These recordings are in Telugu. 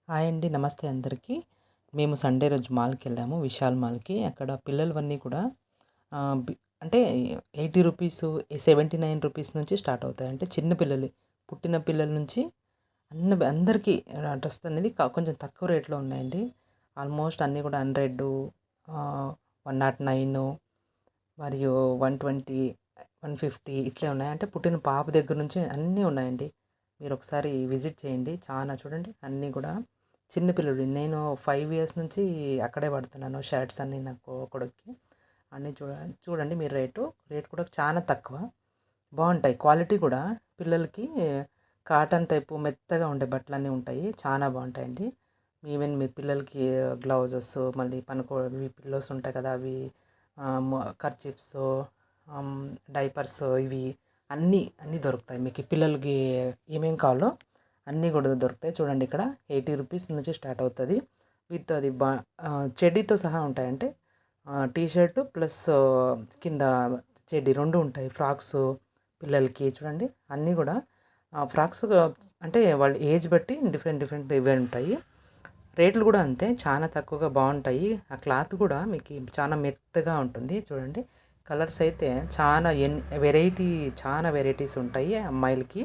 హాయ్ అండి. నమస్తే అందరికీ. మేము సండే రోజు మాల్‌కెళ్ళాము. విశాల్ మాల్‌కి. అక్కడ పిల్లలవన్నీ కూడా ఆహ్, బి అంటే రూ. 80 రూ. 79 నుంచి స్టార్ట్ అవుతాయి. అంటే చిన్న పిల్లలు, పుట్టిన పిల్లల నుంచి అందరికీ డ్రెస్ అనేది కొంచెం తక్కువ రేట్‌లో ఉన్నాయండి. ఆల్మోస్ట్ అన్నీ కూడా 100 109 మరియు 120, 150 ఇట్లే ఉన్నాయి. అంటే పుట్టిన పాప దగ్గర నుంచి అన్నీ ఉన్నాయండి. మీరొకసారి విజిట్ చేయండి. చాలా చూడండి అన్నీ కూడా చిన్న పిల్లలు. నేను 5 ఇయర్స్ నుంచి అక్కడే పడుతున్నాను. షర్ట్స్ అన్నీ నాకు కొడుక్కి. అన్నీ చూడండి మీరు రేట్ కూడా చాలా తక్కువ. బావుంటాయి. క్వాలిటీ కూడా పిల్లలకి కాటన్ టైపు మెత్తగా ఉండే బట్టలన్నీ ఉంటాయి. చాలా బావుంటాయండి. ఈవెన్ మీ పిల్లలకి గ్లౌజెస్ మళ్ళీ పనుకోవి పిల్లోస్ ఉంటాయి కదా! అవి కర్చీఫ్స్, ఆహ్, డైపర్స్ ఇవి అన్నీ దొరుకుతాయి. మీకు పిల్లలకి ఏమేం కావాలో అన్నీ కూడా దొరుకుతాయి. చూడండి ఇక్కడ రూ. 80 నుంచి స్టార్ట్ అవుతది. విత్ అది చెడ్డీతో సహా ఉంటాయి. అంటే టీ షర్ట్ ప్లస్ కింద చెడ్డీ 2 ఉంటాయి. ఫ్రాక్స్ పిల్లలకి చూడండి అన్నీ కూడా ఫ్రాక్స్ అంటే వాళ్ళ ఏజ్ బట్టి డిఫరెంట్ ఇవే ఉంటాయి. రేట్లు కూడా అంతే చాలా తక్కువగా బావుంటాయి. ఆ క్లాత్ కూడా మీకు చాలా మెత్తగా ఉంటుంది. చూడండి కలర్స్ అయితే చాలా చాలా వెరైటీస్ ఉంటాయి అమ్మాయిలకి.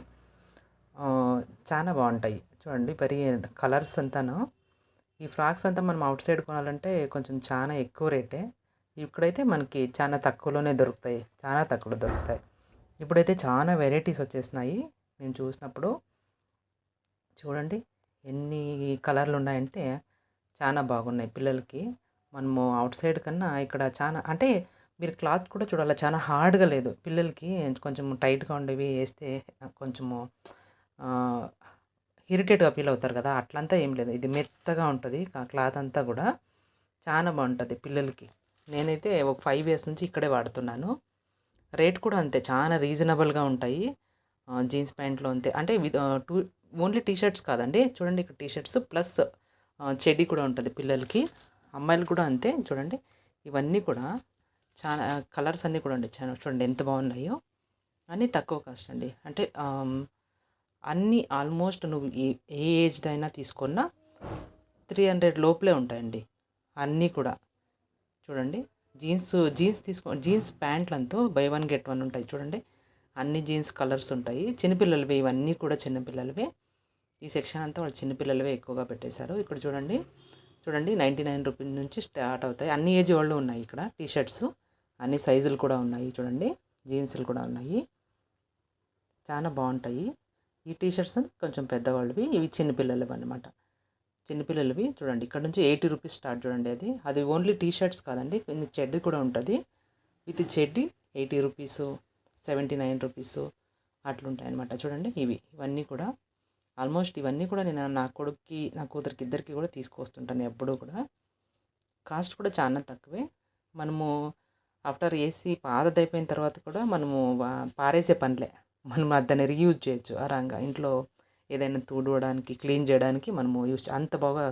చాలా బావుంటాయి. చూడండి కలర్స్ అంతాను. ఈ ఫ్రాక్స్ అంతా మనం ఔట్ సైడ్ కొనాలంటే కొంచెం చాలా ఎక్కువ రేటే. ఇక్కడైతే మనకి చాలా తక్కువలోనే దొరుకుతాయి. చాలా తక్కువలో దొరుకుతాయి. ఇప్పుడైతే చాలా వెరైటీస్ వచ్చేసినాయి. నేను చూసినప్పుడు చూడండి ఎన్ని కలర్లు ఉన్నాయంటే చాలా బాగున్నాయి పిల్లలకి. మనము ఔట్ సైడ్ కన్నా ఇక్కడ చాలా అంటే మీరు క్లాత్ కూడా చూడాలి. చాలా హార్డ్‌గా లేదు. పిల్లలకి కొంచెం టైట్‌గా ఉండేవి ఏస్తే కొంచెము ఆహ్, ఇరిటేట్‌గా ఫీల్ అవుతారు కదా! అట్లంతా ఏం లేదు. ఇది మెత్తగా ఉంటది. క్లాత్ అంతా గూడా చాలా బావుంటది పిల్లలకి. నేనైతే ఒక 5 ఇయర్స్ నుంచి ఇక్కడే వాడుతున్నాను. రేట్ కూడా అంతే చాలా రీజనబుల్‌గా ఉంటాయి. జీన్స్ ప్యాంట్‌లో అంతే. అంటే ఓన్లీ టీ షర్ట్స్ కాదండి. చూడండి ఇక్కడ టీ షర్ట్స్ ప్లస్ చెడ్డీ కూడా ఉంటది పిల్లలకి. అమ్మాయిలకి కూడా అంతే. చూడండి ఇవన్నీ కూడా చాలా కలర్స్ అన్నీ కూడా అండి. చూడండి ఎంత బాగున్నాయో. అన్నీ తక్కువ కాస్ట్ అండి. అంటే అన్నీ ఆల్మోస్ట్ నువ్వు ఏ ఏజ్‌దైనా తీసుకున్నా 300 లోపలే ఉంటాయండి. అన్నీ కూడా. చూడండి జీన్స్ ప్యాంట్లంతా బై వన్ గెట్ వన్ ఉంటాయి చూడండి. అన్ని జీన్స్ కలర్స్ ఉంటాయి. చిన్నపిల్లలవే ఇవన్నీ కూడా చిన్నపిల్లలవే. ఈ సెక్షన్ అంతా వాళ్ళు చిన్నపిల్లలవే ఎక్కువగా పెట్టేశారు. ఇక్కడ చూడండి. చూడండి రూ. 99 నుంచి స్టార్ట్ అవుతాయి. అన్ని ఏజ్ వాళ్ళు ఉన్నాయి ఇక్కడ టీ షర్ట్స్. అన్ని సైజులు కూడా ఉన్నాయి చూడండి. జీన్స్‌లు కూడా ఉన్నాయి. చాలా బావుంటాయి. ఈ టీ షర్ట్స్ కొంచెం పెద్దవాళ్ళవి. ఇవి చిన్నపిల్లలవన్నమాట. చిన్నపిల్లలవి చూడండి. ఇక్కడ నుంచి రూ. 80 స్టార్ట్ చూడండి అది. అది ఓన్లీ టీ షర్ట్స్ కాదండి. కొన్ని చెడ్డీ కూడా ఉంటది. విత్ చెడ్డీ రూ. 80, రూ. 79 అట్లుంటాయన్నమాట. చూడండి ఇవన్నీ కూడా ఆల్మోస్ట్ ఇవన్నీ కూడా నేను నా కొడుక్కి, నా కూతురికి ఇద్దరికీ కూడా తీసుకొస్తుంటాను ఎప్పుడూ కూడా. కాస్ట్ కూడా చాలా తక్కువే. మనము ఆఫ్టర్ ఏసీ పాతదయిపోయిన తర్వాత కూడా మనము పారేసే పనిలే. మనం దాన్ని రీయూజ్ చేయొచ్చు ఆరాంగా. ఇంట్లో ఏదైనా తుడవడానికి, క్లీన్ చేయడానికి మనము అంత బాగా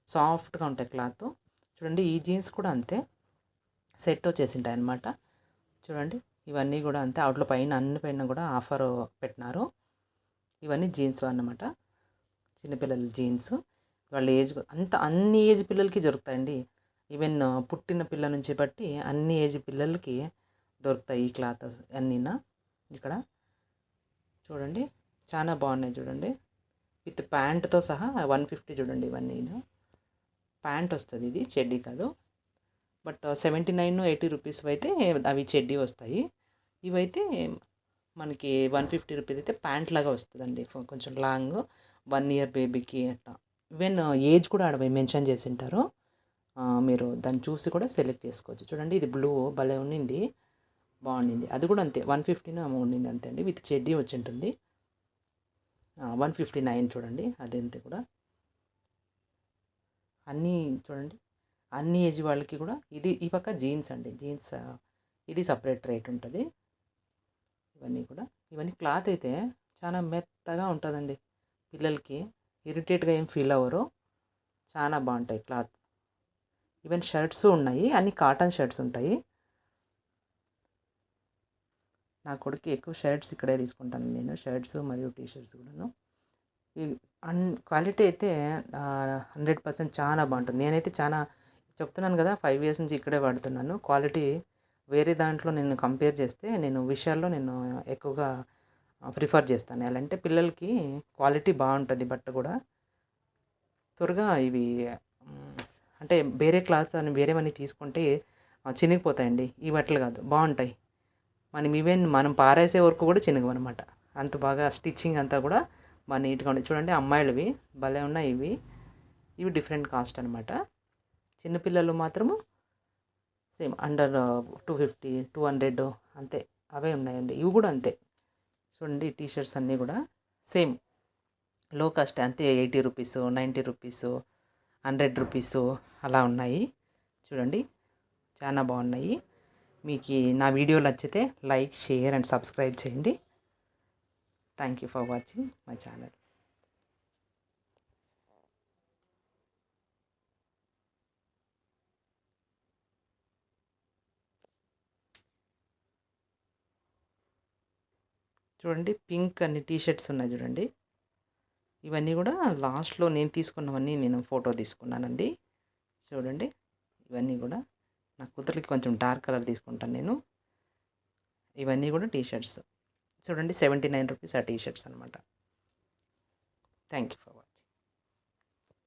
సాఫ్ట్‌గా ఉంటాయి క్లాత్. చూడండి ఈ జీన్స్ కూడా అంతే. సెట్ వచ్చేసింటాయన్నమాట. చూడండి ఇవన్నీ కూడా అంతే. ఆటిలో పైన అన్ని పైన కూడా ఆఫర్ పెట్టినారు. ఇవన్నీ జీన్స్ అన్నమాట. చిన్నపిల్లల జీన్స్. వాళ్ళ ఏజ్ అన్ని ఏజ్ పిల్లలకి దొరుకుతాయండి. ఈవెన్ పుట్టిన పిల్ల నుంచి బట్టి అన్ని ఏజ్ పిల్లలకి దొరుకుతాయి ఈ క్లాత్ అన్నీనా. ఇక్కడ చూడండి చాలా బాగున్నాయి చూడండి. విత్ ప్యాంట్‌తో సహా 150 చూడండి ఇవన్నీను. ప్యాంట్ వస్తది ఇది చెడ్డీ కాదు. బట్ 79, 80 అయితే అవి చెడ్డీ వస్తాయి. ఇవైతే మనకి 150 అయితే ప్యాంట్ లాగా వస్తదండి. కొంచెం లాంగ్ 1 ఇయర్ బేబీకి అట్లా. ఈవెన్ ఏజ్ కూడా ఆడ మెన్షన్ చేసుంటారు. మీరు దాన్ని చూసి కూడా సెలెక్ట్ చేసుకోవచ్చు. చూడండి ఇది బ్లూ భలే ఉన్నింది. బాగుండింది. అది కూడా అంతే 150నో ఏమో ఉండింది అంతే అండి. విత్ చెడ్డీ వచ్చుంటుంది. 159 చూడండి అదంతే కూడా. అన్నీ చూడండి. అన్ని ఏజ్ వాళ్ళకి కూడా ఈ పక్క జీన్స్ అండి. జీన్స్ ఇది సెపరేట్ రేట్ ఉంటది. ఇవన్నీ కూడా. ఇవన్నీ క్లాత్ అయితే చాలా మెత్తగా ఉంటదండి. పిల్లలకి ఇరిటేట్‌గా ఏం ఫీల్ అవ్వరు. చాలా బావుంటాయి క్లాత్. ఈవెన్ షర్ట్స్ ఉన్నాయి. అన్ని కాటన్ షర్ట్స్ ఉంటాయి. నా కొడుక్కి ఎక్కువ షర్ట్స్ ఇక్కడే తీసుకుంటాను నేను. షర్ట్స్ మరియు టీ షర్ట్స్ కూడాను. క్వాలిటీ అయితే 100% చాలా బాగుంటుంది. నేనైతే చాలా చెప్తున్నాను కదా, 5 ఇయర్స్ నుంచి ఇక్కడే వాడుతున్నాను. క్వాలిటీ వేరే దాంట్లో నేను కంపేర్ చేస్తే విషయాల్లో నేను ఎక్కువగా ప్రిఫర్ చేస్తాను. ఎలా అంటే పిల్లలకి క్వాలిటీ బాగుంటుంది బట్ట కూడా. త్వరగా ఇవి హ్మ్, అంటే వేరే క్లాత్ అని వేరేవన్నీ తీసుకుంటే చినిగిపోతాయండి. ఈ బట్టలు కాదు, బాగుంటాయి. మనం పారేసే వరకు కూడా చినగవనమాట. అంత బాగా స్టిచ్చింగ్ అంతా కూడా బాగా నీట్‌గా ఉంది. చూడండి అమ్మాయిలవి భలే ఉన్నాయి ఇవి. ఇవి డిఫరెంట్ కాస్ట్ అనమాట. చిన్న పిల్లలు మాత్రము సేమ్ అండర్ 250, 200 అంతే. అవే ఉన్నాయండి. ఇవి కూడా అంతే. చూడండి టీ షర్ట్స్ అన్నీ కూడా సేమ్ లో కాస్ట్ అంతే. 80 రూపీస్, 90 రూపీస్, 100 రూపీస్ అలా ఉన్నాయి. చూడండి చాలా బాగున్నాయి. మీకు నా వీడియో నచ్చితే లైక్, షేర్ అండ్ సబ్స్క్రైబ్ చేయండి. Thank you for watching my channel. చూడండి పింక్ అన్ని టీ షర్ట్స్ ఉన్నాయి చూడండి. ఇవన్నీ కూడా లాస్ట్‌లో నేను తీసుకున్నవన్నీ నేను ఫోటో తీసుకున్నానండి. చూడండి ఇవన్నీ కూడా నా కూతురికి కొంచెం డార్క్ కలర్ తీసుకుంటాను నేను. ఇవన్నీ కూడా టీ షర్ట్స్. చూడండి 79 రూపీస్ ఆ టీ షర్ట్స్ అనమాట. Thank you for watching.